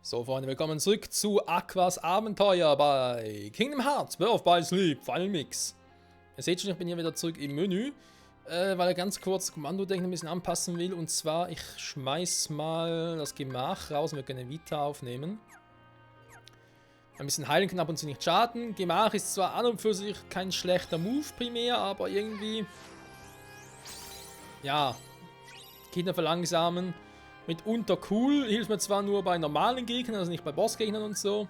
So, Freunde, willkommen zurück zu Aquas Abenteuer bei Kingdom Hearts Birth by Sleep Final Mix. Ihr seht schon, ich bin hier wieder zurück im Menü, weil ich ganz kurz das Kommandodenken ein bisschen anpassen will. Und zwar, ich schmeiß mal das Gemach raus und wir können Vita aufnehmen. Ein bisschen heilen kann ab und zu nicht schaden. Gemach ist zwar an und für sich kein schlechter Move primär, aber irgendwie... Ja, Kinder verlangsamen. Mitunter cool, hilft mir zwar nur bei normalen Gegnern, also nicht bei Bossgegnern und so.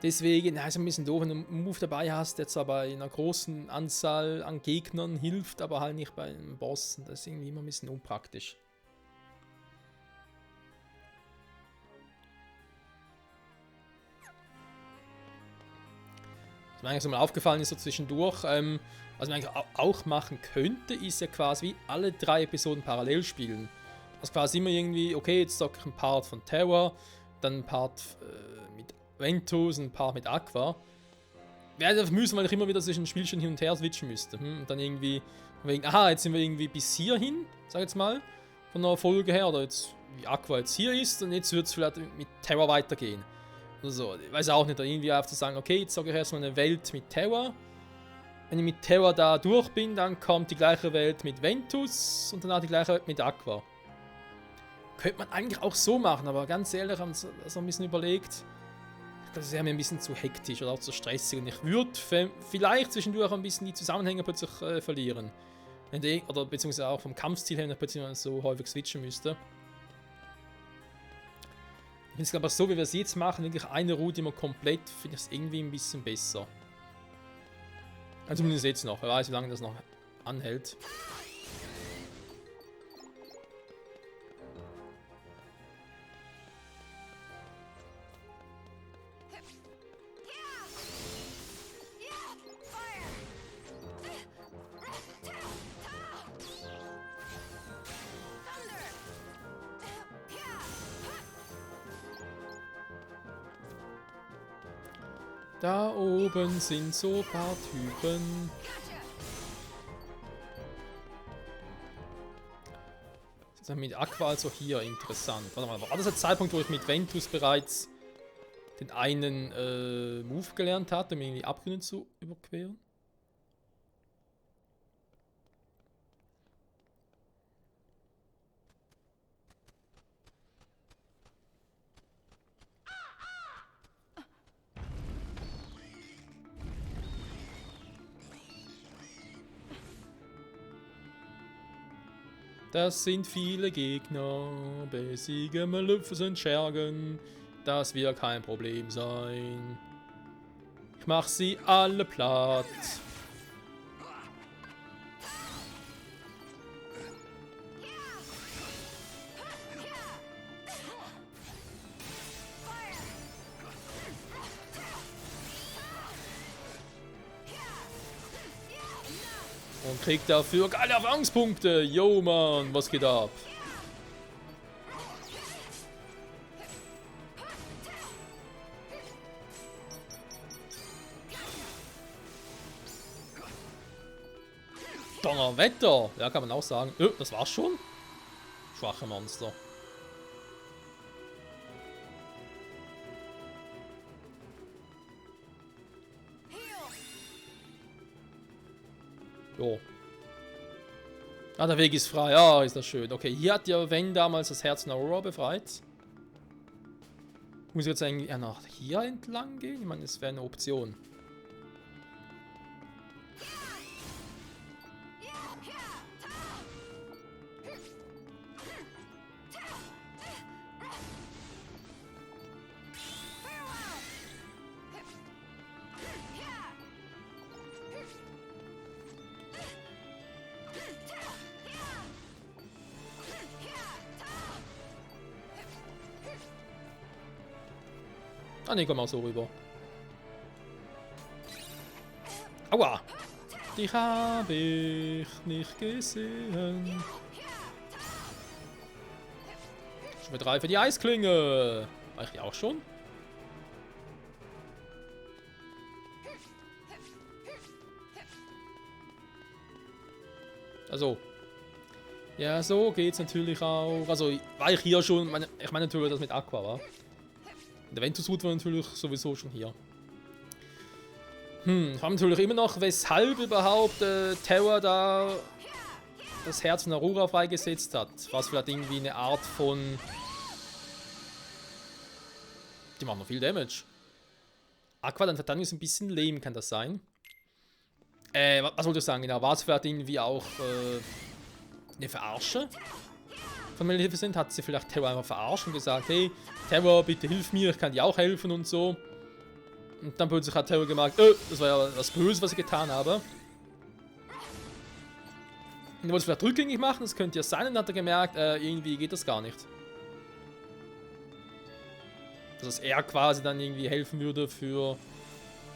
Deswegen, ja, ist ein bisschen doof, wenn du einen Move dabei hast, der zwar bei einer großen Anzahl an Gegnern hilft, aber halt nicht bei einem Boss. Das ist irgendwie immer ein bisschen unpraktisch. Was mir eigentlich so mal aufgefallen ist, so zwischendurch, was man eigentlich auch machen könnte, ist ja quasi alle 3 Episoden parallel spielen. Also quasi immer irgendwie, okay, jetzt zocke ich einen Part von Terra, dann einen Part mit Ventus, einen Part mit Aqua. Wäre einfach müssen, weil ich immer wieder zwischen Spielchen hin und her switchen müsste. Und dann irgendwie, wegen, aha, jetzt sind wir irgendwie bis hierhin, sag ich jetzt mal, von der Folge her, oder jetzt, wie Aqua jetzt hier ist, und jetzt wird es vielleicht mit Terra weitergehen. Oder so, ich weiß auch nicht, da irgendwie einfach zu sagen, okay, jetzt sage ich erstmal eine Welt mit Terra. Wenn ich mit Terra da durch bin, dann kommt die gleiche Welt mit Ventus und danach die gleiche Welt mit Aqua. Könnte man eigentlich auch so machen, aber ganz ehrlich, haben sie so ein bisschen überlegt. Das wäre mir ein bisschen zu hektisch oder auch zu stressig. Und ich würde vielleicht zwischendurch ein bisschen die Zusammenhänge plötzlich verlieren. Oder beziehungsweise auch vom Kampfstil her, wenn ich plötzlich so häufig switchen müsste. Ich finde es aber so, wie wir es jetzt machen, wirklich eine Route immer komplett, finde ich es irgendwie ein bisschen besser. Also zumindest jetzt noch. Wer weiß, wie lange das noch anhält. Da oben sind so ein paar Typen. Das ist mit Aqua also hier interessant. Warte mal, war das der Zeitpunkt, wo ich mit Ventus bereits den einen Move gelernt hatte, um irgendwie Abgründe zu überqueren? Das sind viele Gegner, besiegen Maleficent Schergen, das wird kein Problem sein. Ich mach sie alle platt. Und kriegt dafür geile Erfahrungspunkte. Yo, Mann, was geht ab? Donnerwetter! Ja, kann man auch sagen. Das war's schon? Schwache Monster. Jo. Ah, der Weg ist frei. Ah, ist das schön. Okay, hier hat ja Ven damals das Herz in Aurora befreit. Muss ich jetzt eigentlich nach hier entlang gehen? Ich meine, das wäre eine Option. Ah ne, komm mal so rüber. Aua! Dich habe ich nicht gesehen. Schon wieder 3 für die Eisklinge. War ich die auch schon? Also. Ja, so geht's natürlich auch. Also, war ich hier schon. Ich meine natürlich, das mit Aqua war. Der Ventusrut war natürlich sowieso schon hier. Wir haben natürlich immer noch, weshalb überhaupt Terra da das Herz von Aurora freigesetzt hat. Was vielleicht irgendwie eine Art von... Die machen noch viel Damage. Aqua, dann verdammt ist ein bisschen lame, kann das sein? Was wollte ich sagen? Genau, war es vielleicht irgendwie auch eine Verarsche von Maleficent? Hat sie vielleicht Terra einfach verarscht und gesagt, hey, Terra, bitte hilf mir, ich kann dir auch helfen und so. Und dann plötzlich hat Terra gemerkt, das war ja was Böses, was ich getan habe. Und er wollte es vielleicht rückgängig machen, das könnte ja sein, und dann hat er gemerkt, irgendwie geht das gar nicht. Dass er quasi dann irgendwie helfen würde für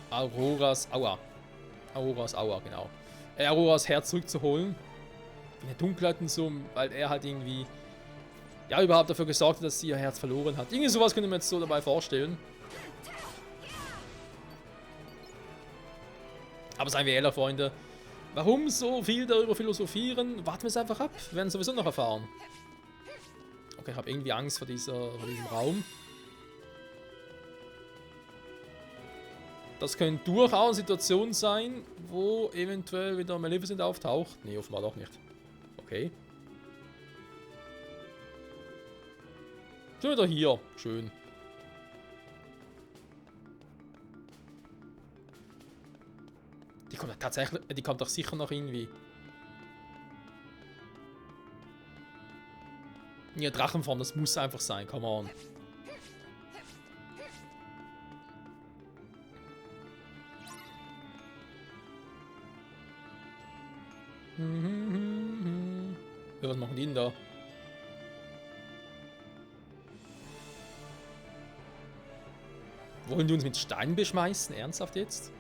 Auroras Aua. Auroras Aua, genau. Auroras Herz zurückzuholen. In der Dunkelheit und so, weil er halt irgendwie, ja, überhaupt dafür gesorgt hat, dass sie ihr Herz verloren hat. Irgendwie sowas könnte man jetzt so dabei vorstellen. Aber seien wir ehrlich, Freunde, warum so viel darüber philosophieren? Warten wir es einfach ab. Wir werden sowieso noch erfahren. Okay, ich habe irgendwie Angst vor diesem Raum. Das könnte durchaus eine Situation sein, wo eventuell wieder Maleficent auftaucht. Nee, offenbar doch nicht. Okay. Schon wieder hier. Schön. Die kommt tatsächlich, die kommt doch sicher noch irgendwie. Ja, Drachenform, das muss einfach sein, come on. Ja, was machen die denn da? Wollen die uns mit Steinen beschmeißen? Ernsthaft jetzt?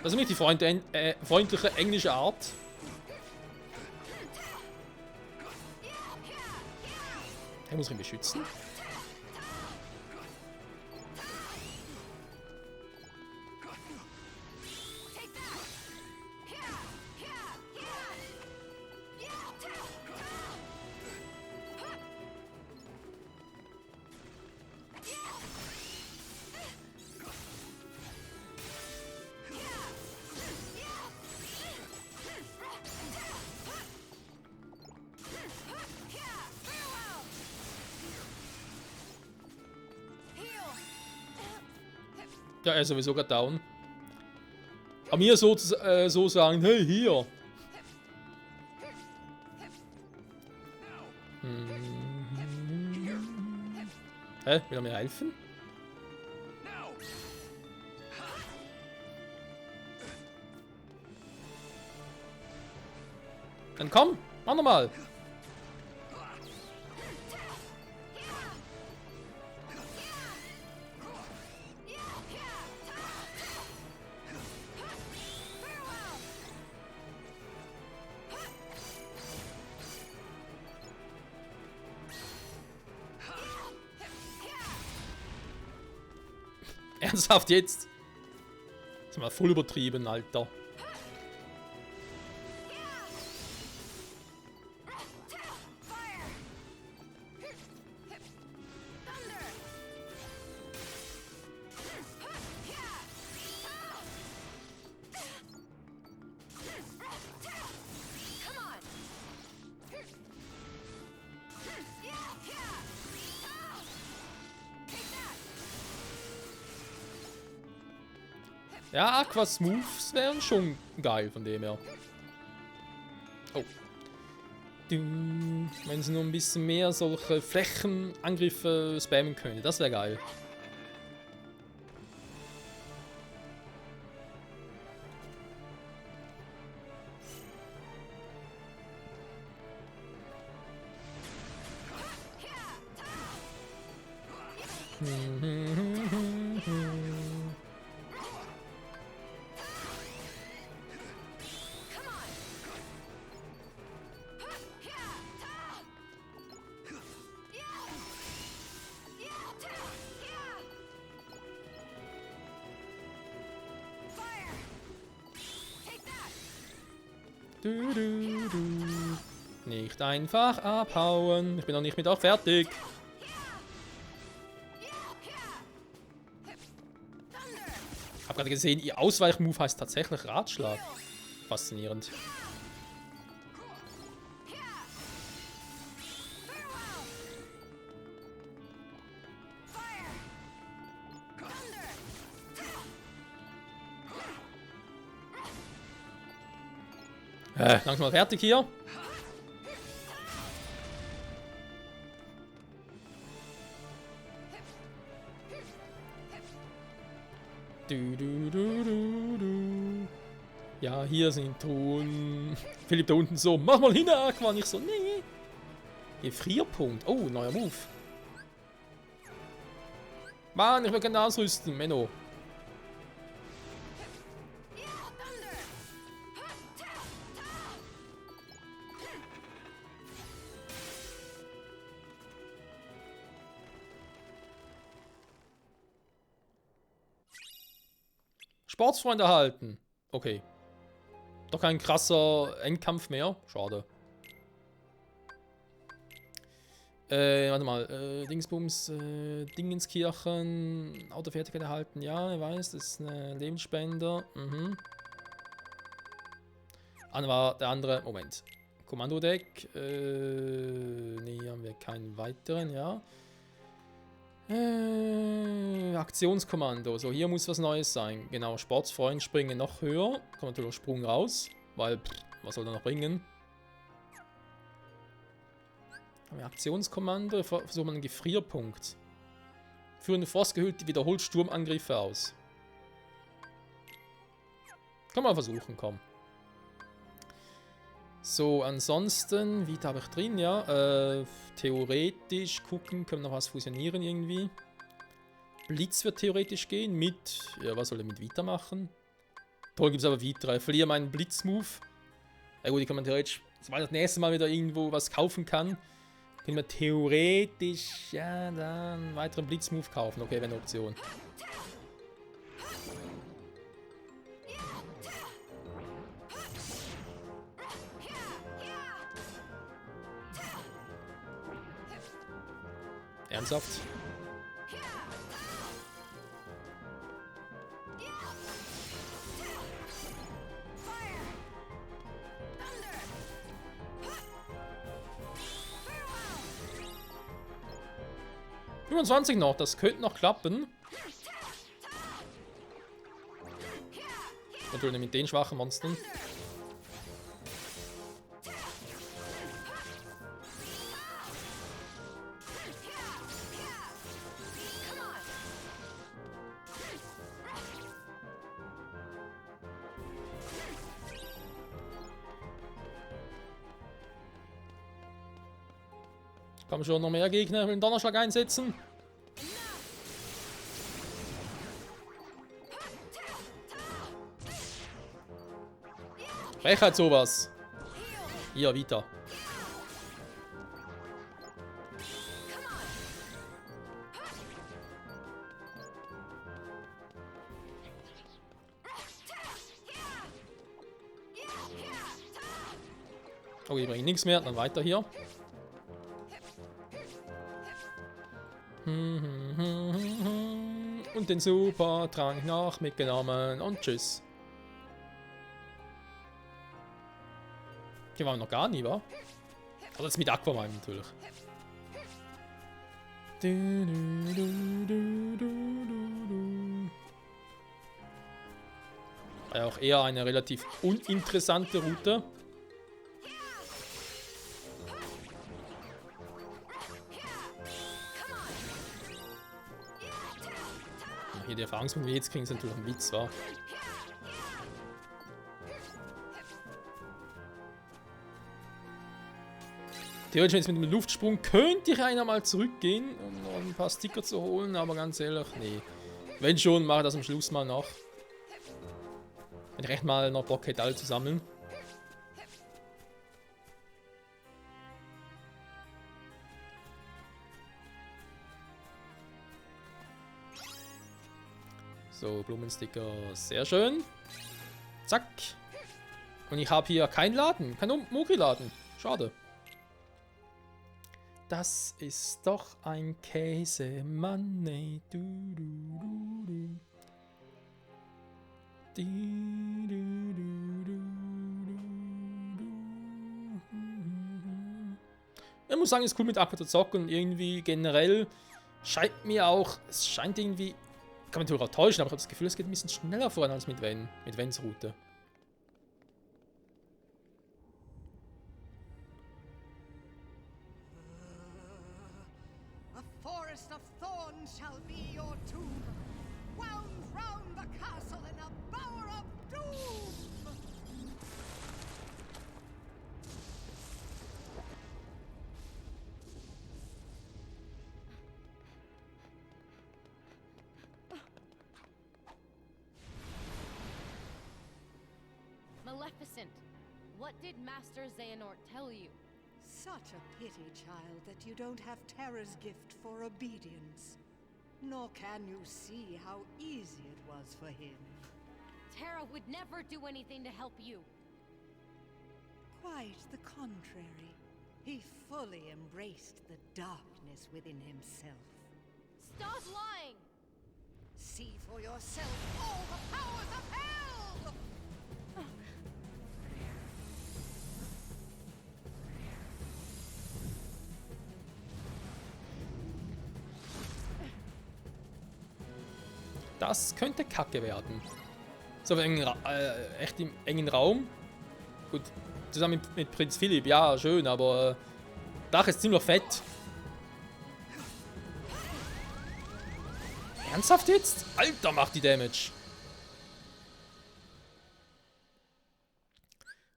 Das ist nicht die freundliche englische Art. Er muss ihn beschützen. Ja, er ist sowieso gerade down. Aber mir so sagen, hey, hier. Hä? Will er mir helfen? Dann komm, mach nochmal. Ernsthaft jetzt? Das ist mal voll übertrieben, Alter. Ja, Aquas Moves wären schon geil von dem her. Oh. Wenn sie nur ein bisschen mehr solche Flächenangriffe spammen können, das wäre geil. Nicht einfach abhauen. Ich bin noch nicht mit euch fertig. Ich habe gerade gesehen, ihr Ausweichmove heißt tatsächlich Ratschlag. Faszinierend. Langsam mal fertig hier. Du. Ja, hier sind Truhen. Philipp da unten so, mach mal hin, Aquan. Ich so, nee. Gefrierpunkt. Oh, neuer Move. Mann, ich will gerne ausrüsten, Menno. Sportsfreund erhalten. Okay. Doch kein krasser Endkampf mehr. Schade. Warte mal. Dingsbums. Dingenskirchen. Autofertigkeit erhalten. Ja, ich weiß. Das ist ein Lebensspender. Mhm. War der andere. Moment. Kommandodeck. Nee, haben wir keinen weiteren, ja. Aktionskommando. So, hier muss was Neues sein. Genau, Sportsfreund springen noch höher. Kommt natürlich Sprung raus. Weil, was soll er noch bringen? Haben wir Aktionskommando. Versuchen wir einen Gefrierpunkt. Führende Frostgehüllte wiederholt Sturmangriffe aus. Kann man versuchen, komm. So, ansonsten, wie habe ich drin, ja, theoretisch gucken, können wir noch was fusionieren irgendwie. Blitz wird theoretisch gehen mit, ja, was soll er mit Vita machen? Toll, gibt es aber Vita, ich verliere meinen Blitzmove. Ja gut, die kann man theoretisch, sobald das nächste Mal wieder irgendwo was kaufen kann, können wir theoretisch, ja, dann einen weiteren Blitzmove kaufen. Okay, wäre eine Option. Ernsthaft? ...25 noch, das könnte noch klappen. Natürlich mit den schwachen Monstern. Kommen schon noch mehr Gegner, will den Donnerschlag einsetzen. Frechheit sowas. Hier, Vita. Okay, bringt nichts mehr, dann weiter hier. Und den Supertrank noch mitgenommen und tschüss. Hier waren wir noch gar nie, wa? Aber das mit Aquaman natürlich. War ja auch eher eine relativ uninteressante Route. Hier die Erfahrungspunkte, die wir jetzt kriegen, sind natürlich ein Witz, wa? Theoretisch jetzt mit dem Luftsprung könnte ich einer mal zurückgehen, um noch ein paar Sticker zu holen, aber ganz ehrlich, nee. Wenn schon, mache ich das am Schluss mal noch. Wenn ich echt mal noch Bock hätte, alle zu sammeln. So, Blumensticker, sehr schön. Zack. Und ich habe hier keinen Laden, keinen Mogri-Laden. Schade. Das ist doch ein Käsemann. Nee. Du, du, du, du. Die, du, du, du, du, du. Ich muss sagen, es ist cool mit Aqua zu zocken und irgendwie generell scheint mir auch, es scheint irgendwie, kann man natürlich auch täuschen, aber ich habe das Gefühl, es geht ein bisschen schneller voran als mit Vens Route. A forest of thorns shall be your tomb, wound round the castle in a bower of doom. Maleficent, what did Master Xehanort tell you? Such a pity, child, that you don't have Terra's gift for obedience. Nor can you see how easy it was for him. Terra would never do anything to help you. Quite the contrary. He fully embraced the darkness within himself. Stop lying! See for yourself all the powers of hell! Das könnte kacke werden. So echt im engen Raum. Gut, zusammen mit Prinz Philipp, ja, schön, aber Dach ist ziemlich fett. Ernsthaft jetzt? Alter, macht die Damage.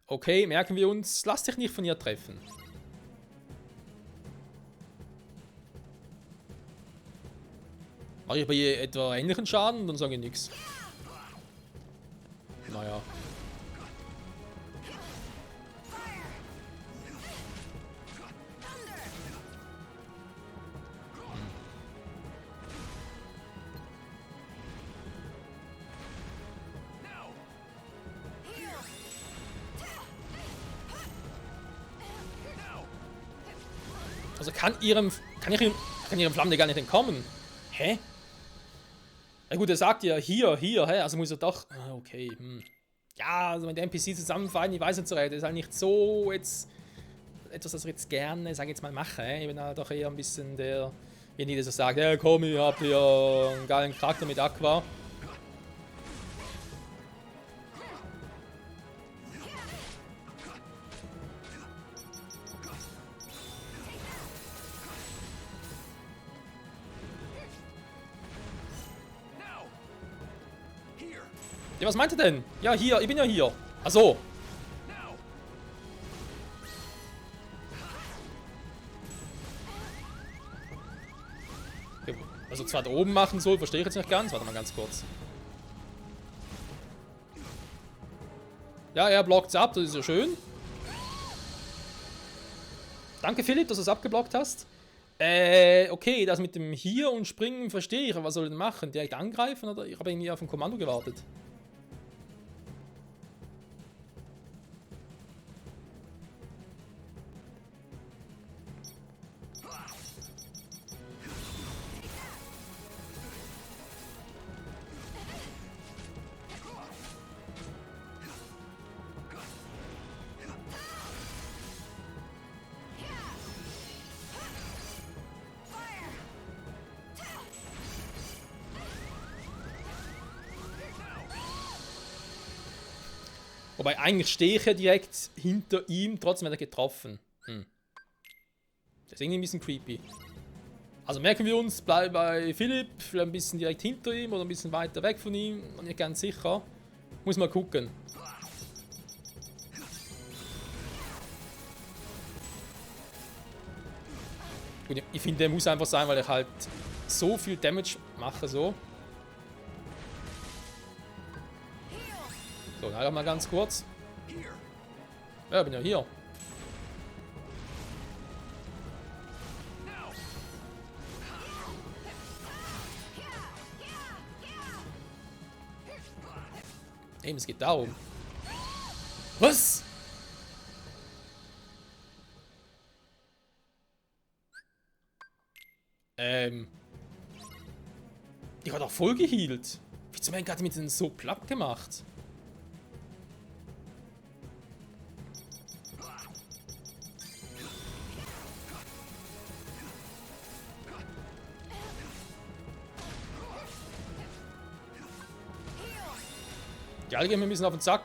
Okay, merken wir uns. Lass dich nicht von ihr treffen. Mache ich bei ihr etwa ähnlichen Schaden? Dann sage ich nichts. Naja. Also kann ihrem Flamme gar nicht entkommen. Hä? Ja gut, er sagt ja hier, hä? Also muss er doch... Okay, Ja, also mit NPC zusammenfallen, ich weiß nicht so recht. Das ist halt nicht so jetzt... Etwas, das ich jetzt gerne, sag ich jetzt mal, mache. Hä? Ich bin da doch eher ein bisschen derjenige, der so sagt, ja komm, ich hab hier einen geilen Charakter mit Aqua. Ja, was meint er denn? Ja, hier, ich bin ja hier. Ach so. Okay, also zwar da oben machen soll, verstehe ich jetzt nicht ganz. Warte mal ganz kurz. Ja, er blockt es ab, das ist ja schön. Danke, Philipp, dass du es abgeblockt hast. Okay, das mit dem Hier und Springen verstehe ich. Aber was soll ich denn machen? Direkt angreifen oder? Ich habe irgendwie auf ein Kommando gewartet. Wobei, eigentlich stehe ich ja direkt hinter ihm, trotzdem wird er getroffen. Das ist irgendwie ein bisschen creepy. Also merken wir uns, bleib bei Philipp, vielleicht ein bisschen direkt hinter ihm oder ein bisschen weiter weg von ihm, und nicht ganz sicher. Muss mal gucken. Gut, ich finde, der muss einfach sein, weil ich halt so viel Damage mache, so. So, dann mal ganz kurz. Ja, bin ja hier. Eben, es geht darum. Was? Ich war doch voll geheilt. Wie zum Henker hat die mit denen so platt gemacht? Die alle gehen mir ein bisschen auf den Sack.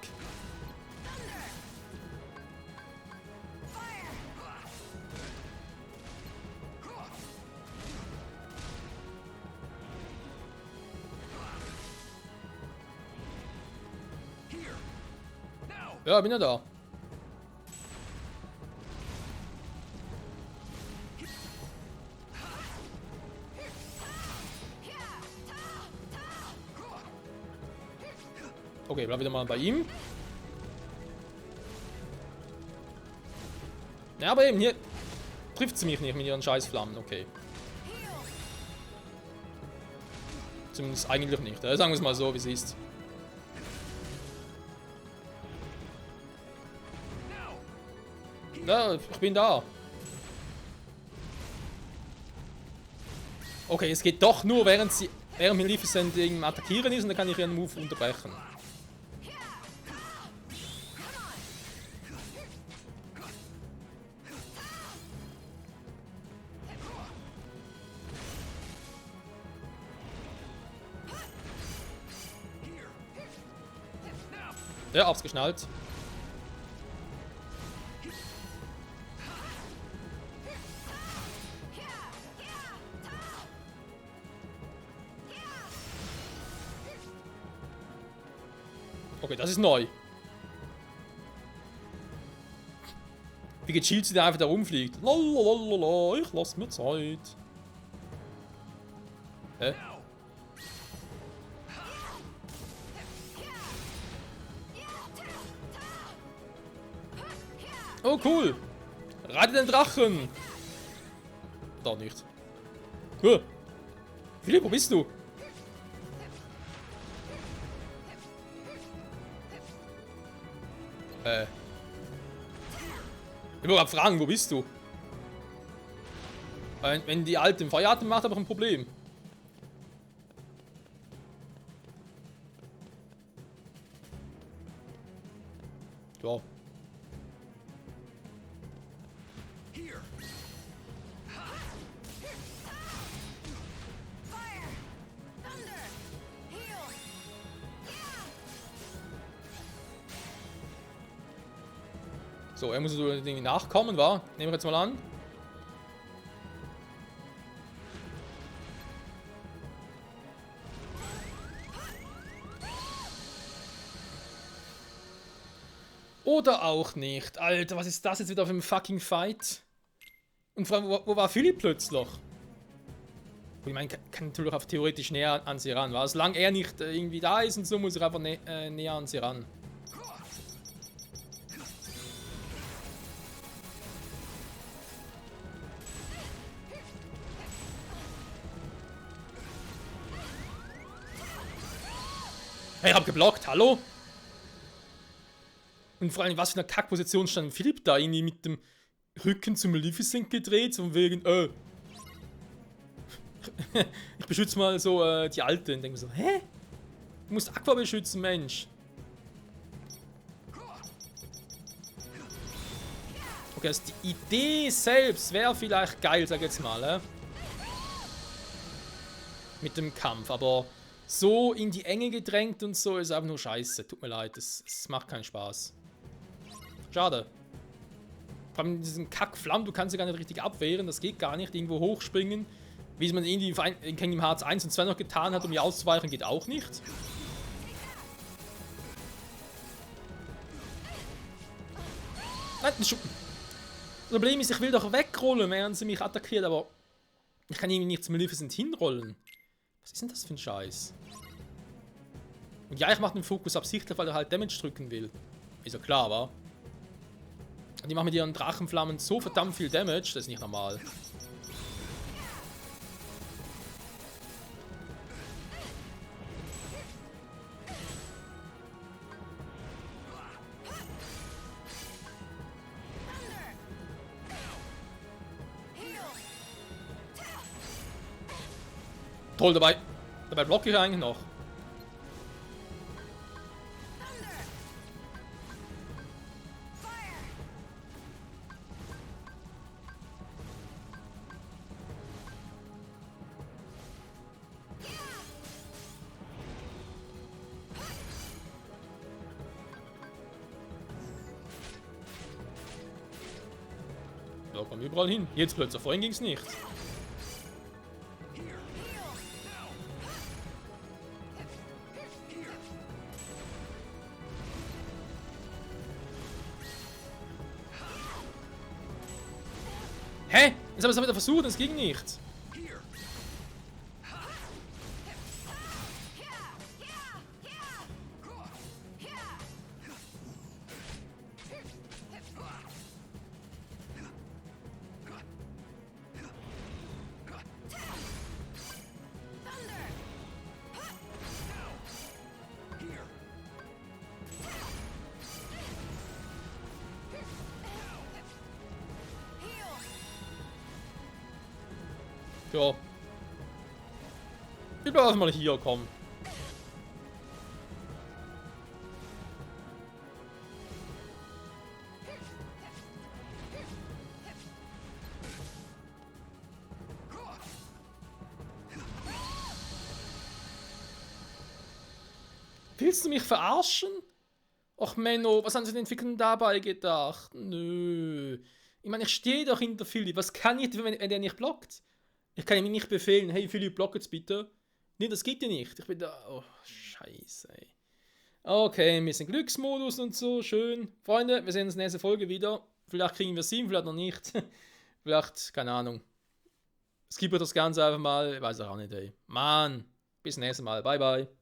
Ja, bin ja da. Okay, bleib wieder mal bei ihm. Ja, aber eben hier trifft sie mich nicht mit ihren Scheißflammen. Okay. Zumindest eigentlich nicht. Sagen wir es mal so, wie es ist. Ja, ich bin da. Okay, es geht doch nur, während Maleficent im Attackieren ist und dann kann ich ihren Move unterbrechen. Ja, hab's geschnallt. Okay, das ist neu. Wie gechillt sie da einfach da rumfliegt. Lalalala, ich lass mir Zeit. Hä? Oh, cool. Reite den Drachen. Doch nicht. Philipp, wo bist du? Ich will gerade fragen, wo bist du? Wenn die Alte im Feueratem macht, habe ich ein Problem. Ja. So, er muss so irgendwie nachkommen, wa? Nehmen wir jetzt mal an. Oder auch nicht. Alter, was ist das jetzt wieder für ein fucking Fight? Und vor allem, wo war Philipp plötzlich? Ich meine, kann natürlich auch theoretisch näher an sie ran, wa? Solange er nicht irgendwie da ist und so, muss er einfach näher an sie ran. Hey, ich hab geblockt, hallo? Und vor allem, was für eine Kackposition stand Philipp da? Irgendwie mit dem Rücken zum Maleficent gedreht, so wegen, ich beschütze mal so die Alte und denke mir so, hä? Du musst Aqua beschützen, Mensch. Okay, also die Idee selbst wäre vielleicht geil, sag ich jetzt mal, mit dem Kampf, aber so in die Enge gedrängt und so ist einfach nur scheiße. Tut mir leid, es macht keinen Spaß. Schade. Vor allem diesen Kack-Flammen, du kannst sie gar nicht richtig abwehren, das geht gar nicht. Irgendwo hochspringen, wie es man irgendwie in Kingdom Hearts 1 und 2 noch getan hat, um ihr auszuweichen, geht auch nicht. Nein, das Problem ist, ich will doch wegrollen, während sie mich attackiert, aber ich kann irgendwie nicht zum Maleficent hinrollen. Was ist denn das für ein Scheiß? Und ja, ich mache den Fokus absichtlich, weil er halt Damage drücken will. Ist ja klar, wa? Und die machen mit ihren Drachenflammen so verdammt viel Damage, das ist nicht normal. toll, dabei blocke ich eigentlich noch. Da kommen wir überall hin. Jetzt plötzlich, vorhin ging es nicht. Hä? Jetzt haben wir es wieder versucht, es ging nicht. Ja. Ich bleib erstmal hier, komm. Willst du mich verarschen? Ach Menno, was haben sie den Entwicklern dabei gedacht? Nö. Ich meine, ich stehe doch hinter Philipp. Was kann ich, wenn der nicht blockt? Ich kann ihm nicht befehlen, hey Philipp, block jetzt bitte. Nee, das geht ja nicht. Ich bin da. Oh, scheiße, ey. Okay, ein bisschen Glücksmodus und so, schön. Freunde, wir sehen uns in der nächsten Folge wieder. Vielleicht kriegen wir es hin, vielleicht noch nicht. Vielleicht, keine Ahnung. Skippe das Ganze einfach mal. Ich weiß auch nicht, ey. Mann, bis nächstes Mal. Bye, bye.